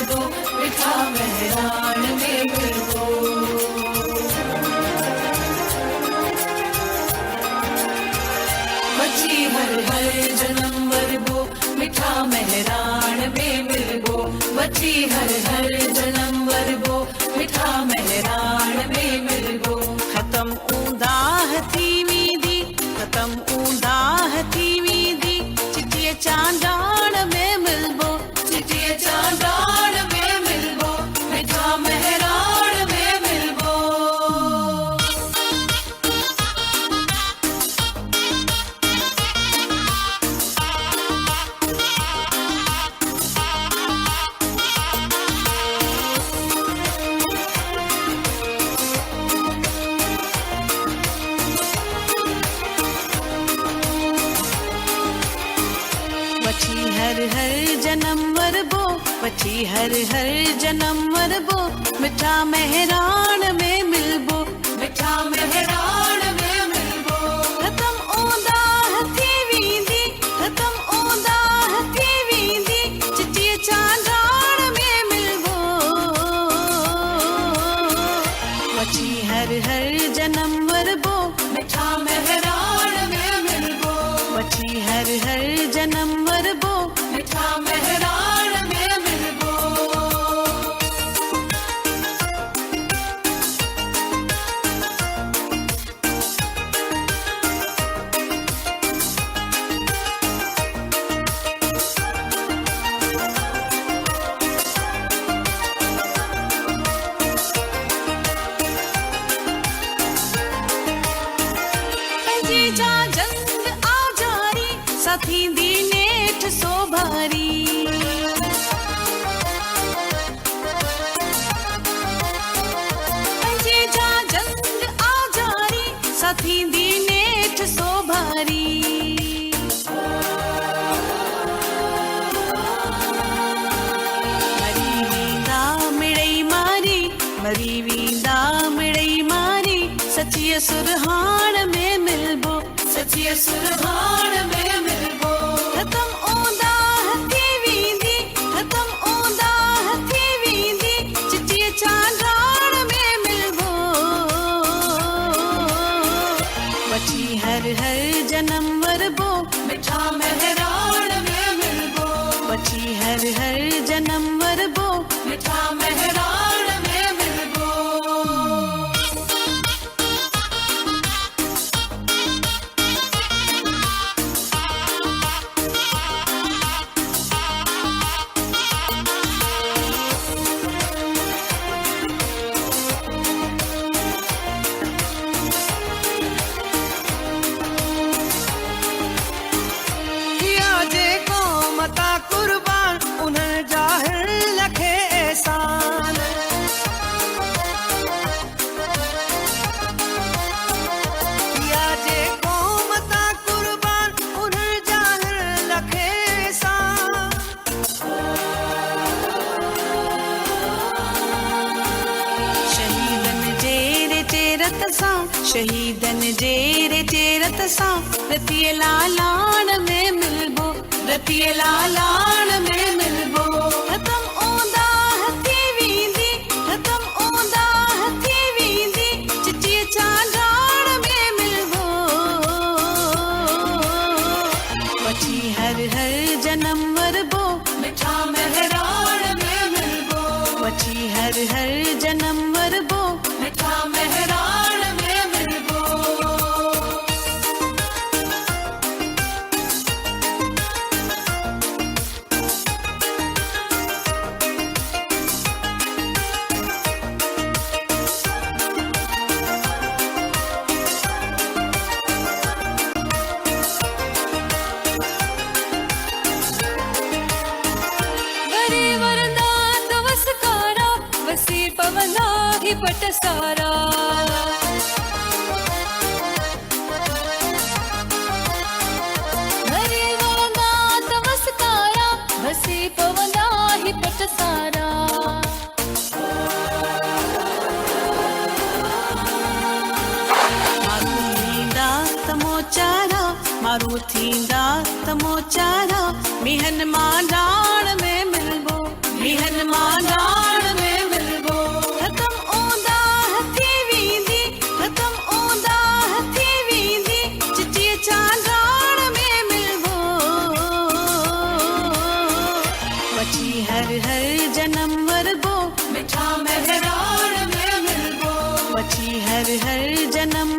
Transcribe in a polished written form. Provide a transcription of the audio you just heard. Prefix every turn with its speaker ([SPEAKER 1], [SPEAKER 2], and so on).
[SPEAKER 1] मिलबो, मिठा मेहरान में मिलबो। बची हर हर जन्म मरबो, मिठा मेहरान में मिलबो। बची हर हर जन्म मरबो, मिठा मेहरान में मिलबो।
[SPEAKER 2] खत्म ऊंदा हथी वींदी, खत्म ऊंदा हथी वींदी, चिटिए चांडाण में मिलबो,
[SPEAKER 1] चिटिए चांडाण में मिलबो, मिठा मेहरान में मिलबो।
[SPEAKER 2] बची हर हर जन्म मरबो, बची हर हर जन्म मरबो, मिठा मेहरान में मिलबो,
[SPEAKER 1] मिठा मेहरान में मिलबो।
[SPEAKER 2] खत्म ऊंदा हथी वींदी, खत्म ऊंदा हथी वींदी, चिटिए चांडाण में मिलबो। बची हर हर जन्म मरबो,
[SPEAKER 1] मिठा मेहरान में मिलबो।
[SPEAKER 2] बची हर हर जन्म मरबो,
[SPEAKER 1] मिठा मेहरान में मिलबो।
[SPEAKER 2] जीजा जंग आजारी, साथी दी नेठ सो भारी। जीजा जंग आजारी, साथी दी नेठ सो भारी। मरी वींदा मिड़ई मारी, मरी वींदा मिड़ई मारी, सचिय सुरहाण में मिलबो,
[SPEAKER 1] सचिए सुरहान में मिलबो।
[SPEAKER 2] खत्म ऊंदा हथी वींदी, खत्म ऊंदा हथी वींदी, चिटिए चांडाण में मिलबो। बची हर हर जन्म मरबो,
[SPEAKER 1] मिठा मेहरान में मिलबो।
[SPEAKER 2] बची हर हर जन्म मरबो,
[SPEAKER 1] मिठा मेहरान में मिलबो।
[SPEAKER 3] किया जे मता कुर्बान, उन्हनि जाहिर लखे एहसान। किया जे मता कुर्बान, उन्हनि जाहिर लखे एहसान।
[SPEAKER 2] शहीदन जे रे चेरत सां, शहीदन जे रे चेरत सां, रतिए लालाण में मिलबो,
[SPEAKER 1] रतिए लालाण में मिलबो।
[SPEAKER 2] खत्म ऊंदा हथी वींदी, खत्म ऊंदा हथी वींदी, चिटिए चांडाण में मिलबो। बची हर हर जन्म मरबो,
[SPEAKER 1] मिठा मेहरान में मिलबो।
[SPEAKER 2] बची हर हर जन्म मरबो,
[SPEAKER 1] मिठा मेहरान में मिलबो।
[SPEAKER 4] घरी वरदा दवसकारा, वसी पवना ही पटसारा। घरी वरदा दवसकारा, वसी पवना ही पटसारा।
[SPEAKER 2] मारू थींदा तमो चारा, मिहन मां डाण में मिलबो, मिहन मां जन्म